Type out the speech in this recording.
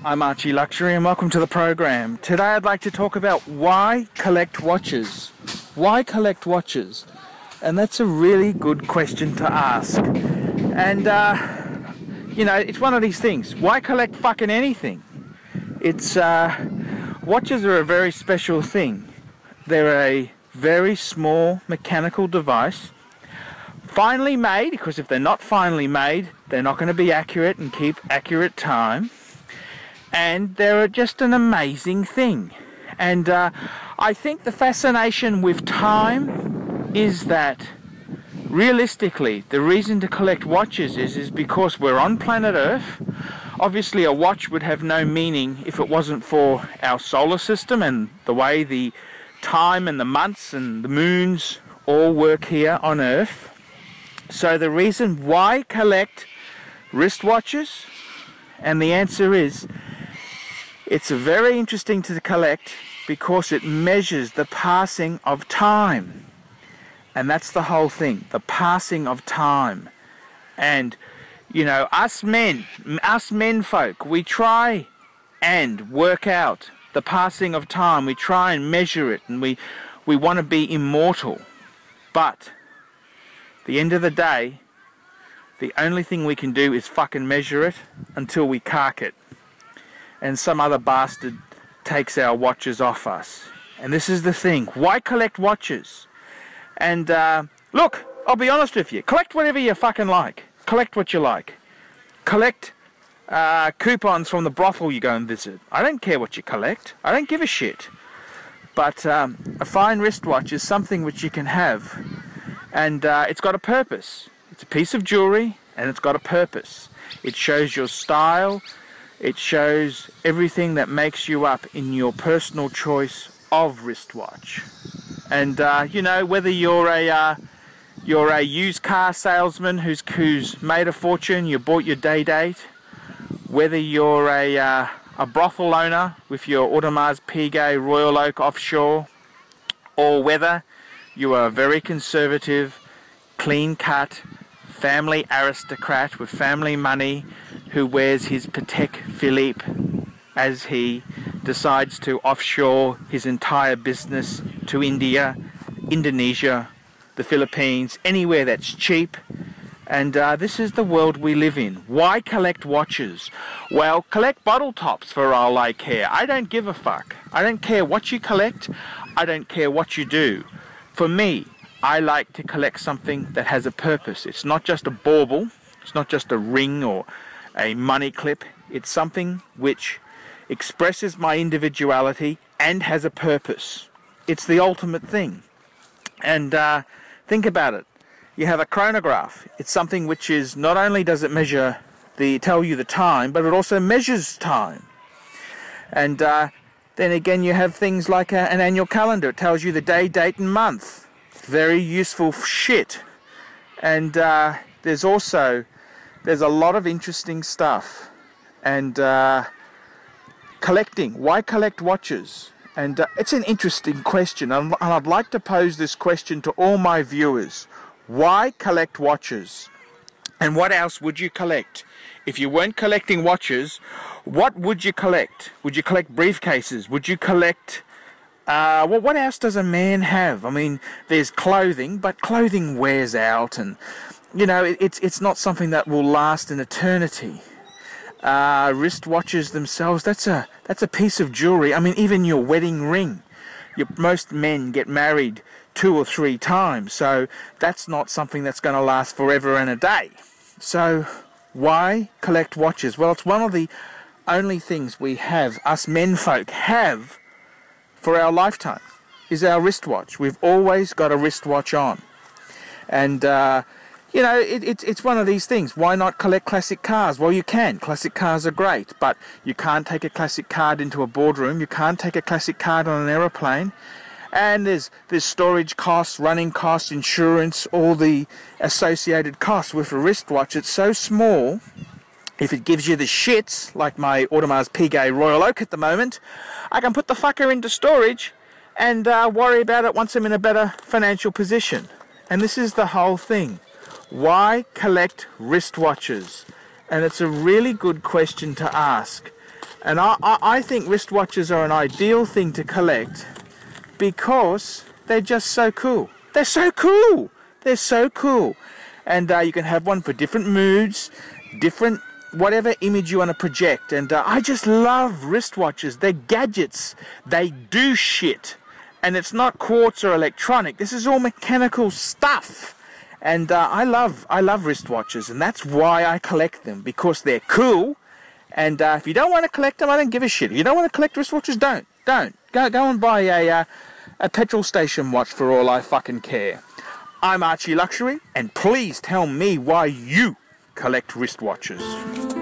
I'm Archie Luxury and welcome to the program. Today I'd like to talk about why collect watches. Why collect watches? And that's a really good question to ask. And, you know, it's one of these things. Why collect fucking anything? It's, watches are a very special thing. They're a very small mechanical device, finely made, because if they're not finely made, they're not going to be accurate and keep accurate time. And they're just an amazing thing. And I think the fascination with time is that realistically the reason to collect watches is because we're on planet Earth. Obviously a watch would have no meaning if it wasn't for our solar system and the way the time and the months and the moons all work here on Earth. So the reason why collect wristwatches, and the answer is it's very interesting to collect because it measures the passing of time. And that's the whole thing, the passing of time. And, you know, us men folk, we try and work out the passing of time. We try and measure it, and we want to be immortal. But at the end of the day, the only thing we can do is fucking measure it until we cark it. And some other bastard takes our watches off us. And this is the thing. Why collect watches? And look, I'll be honest with you. Collect whatever you fucking like. Collect what you like. Collect coupons from the brothel you go and visit. I don't care what you collect. I don't give a shit. But a fine wristwatch is something which you can have. And it's got a purpose. It's a piece of jewelry and it's got a purpose. It shows your style. It shows everything that makes you up in your personal choice of wristwatch. And you know, whether you're a used car salesman who's made a fortune, you bought your day date, whether you're a brothel owner with your Audemars Piguet Royal Oak offshore, or whether you are a very conservative, clean-cut family aristocrat with family money who wears his Patek Philippe as he decides to offshore his entire business to India, Indonesia, the Philippines, anywhere that's cheap. And this is the world we live in. Why collect watches? Well, collect bottle tops for all I care. I don't give a fuck. I don't care what you collect. I don't care what you do. For me, I like to collect something that has a purpose. It's not just a bauble. It's not just a ring or a money clip. It's something which expresses my individuality and has a purpose. It's the ultimate thing. And think about it. You have a chronograph. It's something which is, not only does it tell you the time, but it also measures time. And then again you have things like an annual calendar. It tells you the day, date and month. Very useful shit. And there's a lot of interesting stuff. And collecting. Why collect watches? And it's an interesting question. And I'd like to pose this question to all my viewers. Why collect watches? And what else would you collect? If you weren't collecting watches, what would you collect? Would you collect briefcases? Would you collect... well, what else does a man have? I mean, there's clothing, but clothing wears out, and you know, it's not something that will last an eternity. Wristwatches themselves, that's a piece of jewelry. I mean, even your wedding ring. Most men get married 2 or 3 times, so that's not something that's going to last forever and a day. So, why collect watches? Well, it's one of the only things we have, us men folk have, for our lifetime, is our wristwatch. We've always got a wristwatch on. And, you know, it's one of these things. Why not collect classic cars? Well, you can. Classic cars are great, but you can't take a classic car into a boardroom. You can't take a classic car on an aeroplane. And there's storage costs, running costs, insurance, all the associated costs with a wristwatch. It's so small. If it gives you the shits, like my Audemars Piguet Royal Oak at the moment, I can put the fucker into storage and worry about it once I'm in a better financial position. And this is the whole thing. Why collect wristwatches? And it's a really good question to ask. And I think wristwatches are an ideal thing to collect because they're just so cool. They're so cool. They're so cool. And you can have one for different moods, different whatever image you want to project. And I just love wristwatches. They're gadgets. They do shit. And it's not quartz or electronic. This is all mechanical stuff. And I love wristwatches, and that's why I collect them, because they're cool. And if you don't want to collect them, I don't give a shit. If you don't want to collect wristwatches, don't. Go and buy a petrol station watch for all I fucking care. I'm Archie Luxury, and please tell me why you collect wristwatches.